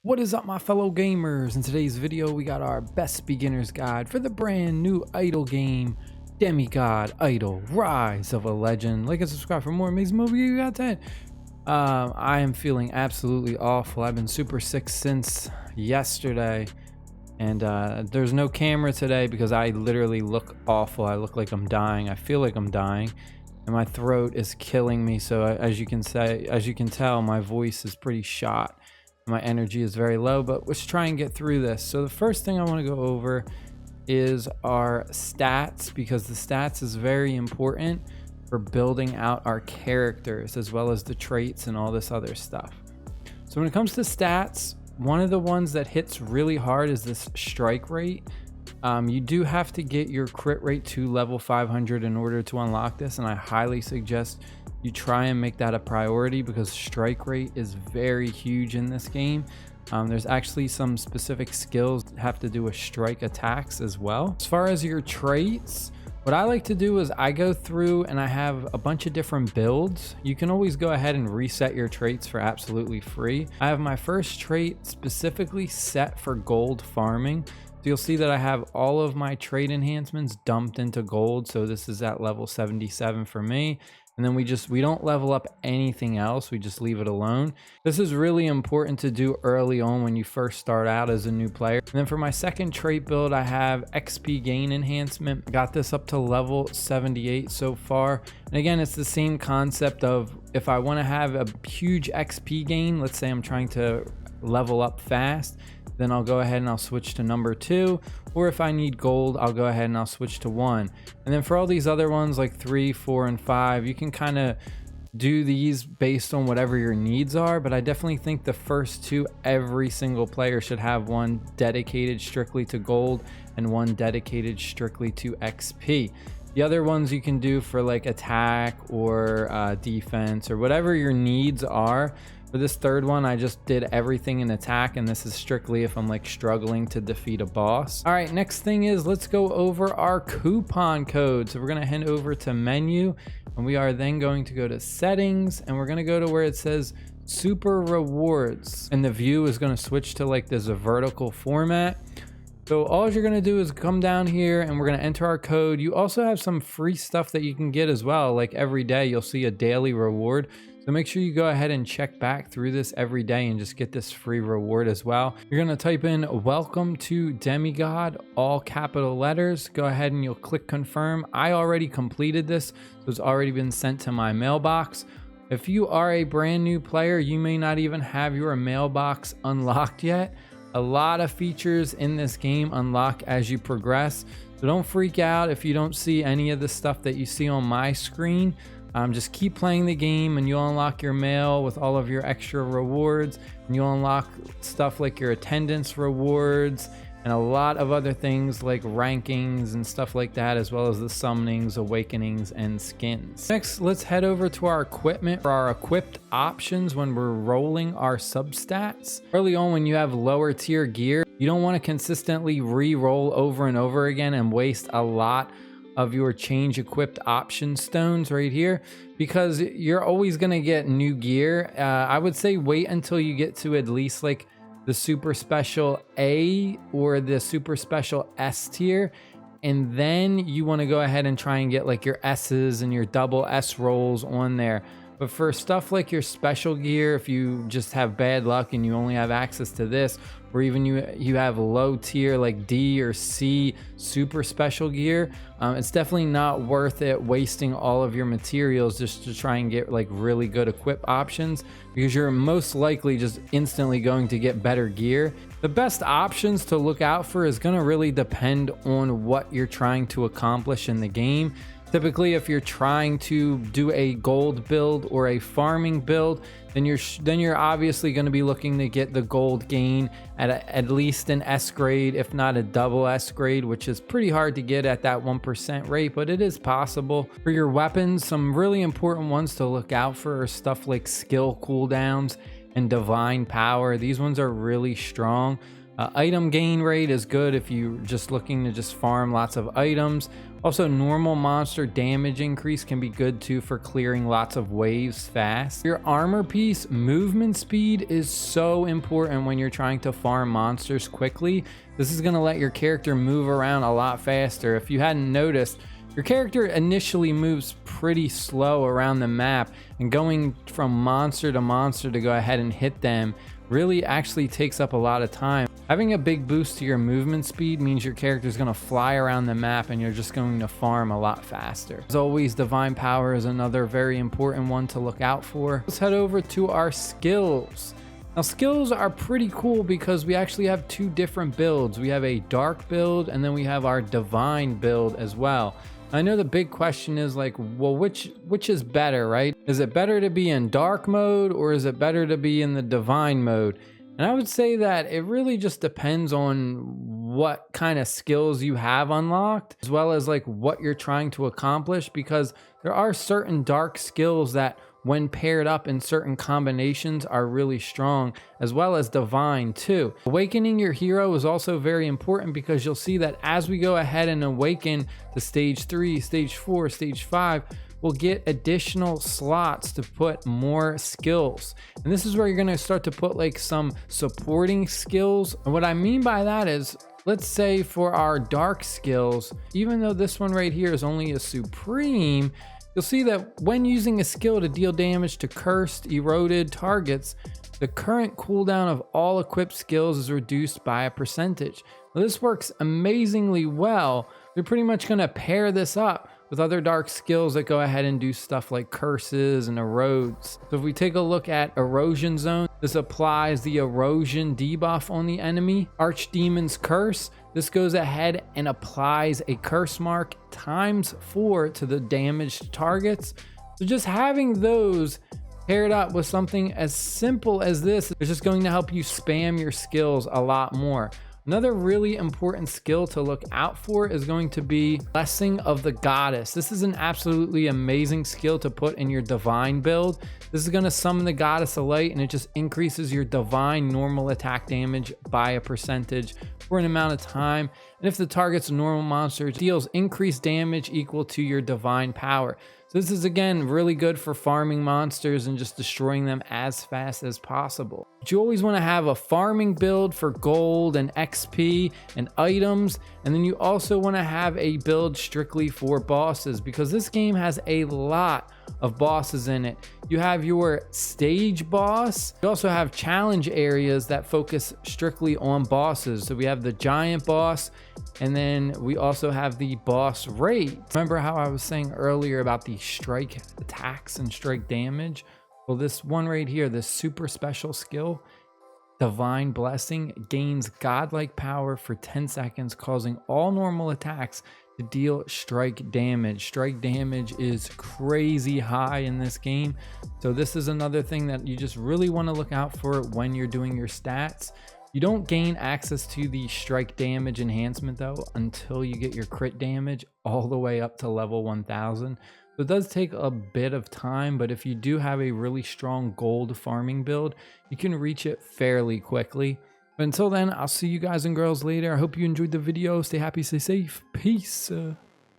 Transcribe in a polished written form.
What is up, my fellow gamers? In today's video we got our best beginner's guide for the brand new idol game, Demigod Idol Rise of a Legend. Like and subscribe for more amazing movie content. I am feeling absolutely awful. I've been super sick since yesterday, and there's no camera today because I literally look awful. I look like I'm dying. I feel like I'm dying, and my throat is killing me. So as you can tell, my voice is pretty shot. My energy is very low, but let's try and get through this. So the first thing I want to go over is our stats, because the stats is very important for building out our characters as well as the traits and all this other stuff. So when it comes to stats, one of the ones that hits really hard is this strike rate. You do have to get your crit rate to level 500 in order to unlock this, and I highly suggest you try and make that a priority because strike rate is very huge in this game. There's actually some specific skills that have to do with strike attacks as well. As far as your traits, what I like to do is I go through and I have a bunch of different builds. You can always go ahead and reset your traits for absolutely free. I have my first trait specifically set for gold farming. So you'll see that I have all of my trait enhancements dumped into gold. So this is at level 77 for me. And then we don't level up anything else. We just leave it alone. This is really important to do early on when you first start out as a new player. And then for my second trait build, I have XP gain enhancement. Got this up to level 78 so far. And again, it's the same concept of if I want to have a huge XP gain, let's say I'm trying to level up fast, then I'll go ahead and I'll switch to number 2, or if I need gold, I'll go ahead and I'll switch to 1. And then for all these other ones like 3, 4, and 5, you can kind of do these based on whatever your needs are, but I definitely think the first 2, every single player should have one dedicated strictly to gold and one dedicated strictly to XP. The other ones you can do for like attack or defense or whatever your needs are. For this third one, I just did everything in attack, and this is strictly if I'm like struggling to defeat a boss. All right, next thing is let's go over our coupon code. So we're gonna head over to menu, and we are then going to go to settings, and we're gonna go to where it says super rewards, and the view is gonna switch to like this vertical format. So all you're gonna do is come down here and we're gonna enter our code. You also have some free stuff that you can get as well. Like every day you'll see a daily reward. So make sure you go ahead and check back through this every day and just get this free reward as well. You're gonna type in welcome to Demigod, all capital letters. Go ahead and you'll click confirm. I already completed this, so it's already been sent to my mailbox. If you are a brand new player, you may not even have your mailbox unlocked yet. A lot of features in this game unlock as you progress. So don't freak out if you don't see any of the stuff that you see on my screen. Just keep playing the game and you'll unlock your mail with all of your extra rewards, and you'll unlock stuff like your attendance rewards and a lot of other things like rankings and stuff like that, as well as the summonings, awakenings, and skins. Next, let's head over to our equipment for our equipped options when we're rolling our substats. Early on, when you have lower tier gear, you don't want to consistently re-roll over and over again and waste a lot of your change equipped option stones right here, because you're always going to get new gear. I would say wait until you get to at least like the super special A or the super special S tier, and then you want to go ahead and try and get like your S's and your double S rolls on there. But for stuff like your special gear, if you just have bad luck and you only have access to this, or even you have low tier like D or C super special gear, it's definitely not worth it wasting all of your materials just to try and get like really good equip options, because you're most likely just instantly going to get better gear. The best options to look out for is going to really depend on what you're trying to accomplish in the game. Typically, if you're trying to do a gold build or a farming build, then you're obviously going to be looking to get the gold gain at least an S grade, if not a double S grade, which is pretty hard to get at that 1% rate, but it is possible. For your weapons, some really important ones to look out for are stuff like skill cooldowns and divine power. These ones are really strong. Item gain rate is good if you're just looking to just farm lots of items. Also, normal monster damage increase can be good too for clearing lots of waves fast. Your armor piece movement speed is so important when you're trying to farm monsters quickly. This is going to let your character move around a lot faster. If you hadn't noticed, your character initially moves pretty slow around the map, and going from monster to monster to go ahead and hit them really actually takes up a lot of time. Having a big boost to your movement speed means your character is going to fly around the map and you're just going to farm a lot faster. As always, divine power is another very important one to look out for. Let's head over to our skills. Now, skills are pretty cool because we actually have two different builds. We have a dark build and then we have our divine build as well. I know the big question is like, well, which is better, right? Is it better to be in dark mode or is it better to be in the divine mode? And I would say that it really just depends on what kind of skills you have unlocked, as well as like what you're trying to accomplish, because there are certain dark skills that when paired up in certain combinations are really strong, as well as divine too. Awakening your hero is also very important because you'll see that as we go ahead and awaken to stage 3, stage 4, stage 5, we'll get additional slots to put more skills. And this is where you're gonna start to put like some supporting skills. And what I mean by that is, let's say for our dark skills, even though this one right here is only a supreme, you'll see that when using a skill to deal damage to cursed, eroded targets, the current cooldown of all equipped skills is reduced by a percentage. Now, this works amazingly well. You're pretty much gonna pair this up with other dark skills that go ahead and do stuff like curses and erodes. So if we take a look at erosion zone, this applies the erosion debuff on the enemy. Archdemon's curse, this goes ahead and applies a curse mark ×4 to the damaged targets. So just having those paired up with something as simple as this is just going to help you spam your skills a lot more. Another really important skill to look out for is going to be Blessing of the Goddess. This is an absolutely amazing skill to put in your divine build. This is going to summon the Goddess of Light and it just increases your divine normal attack damage by a percentage for an amount of time. And if the target's a normal monster, it deals increased damage equal to your divine power. So this is again really good for farming monsters and just destroying them as fast as possible. But you always want to have a farming build for gold and XP and items, and then you also want to have a build strictly for bosses because this game has a lot of bosses in it. You have your stage boss. You also have challenge areas that focus strictly on bosses. So we have the giant boss, and then we also have the boss raid. Remember how I was saying earlier about the strike attacks and strike damage? Well, this one right here, this super special skill, Divine Blessing, gains godlike power for 10 seconds, causing all normal attacks to deal strike damage. Strike damage is crazy high in this game. So this is another thing that you just really want to look out for when you're doing your stats. You don't gain access to the strike damage enhancement though until you get your crit damage all the way up to level 1000. So it does take a bit of time, but if you do have a really strong gold farming build, you can reach it fairly quickly. But until then, I'll see you guys and girls later. I hope you enjoyed the video. Stay happy, stay safe. Peace.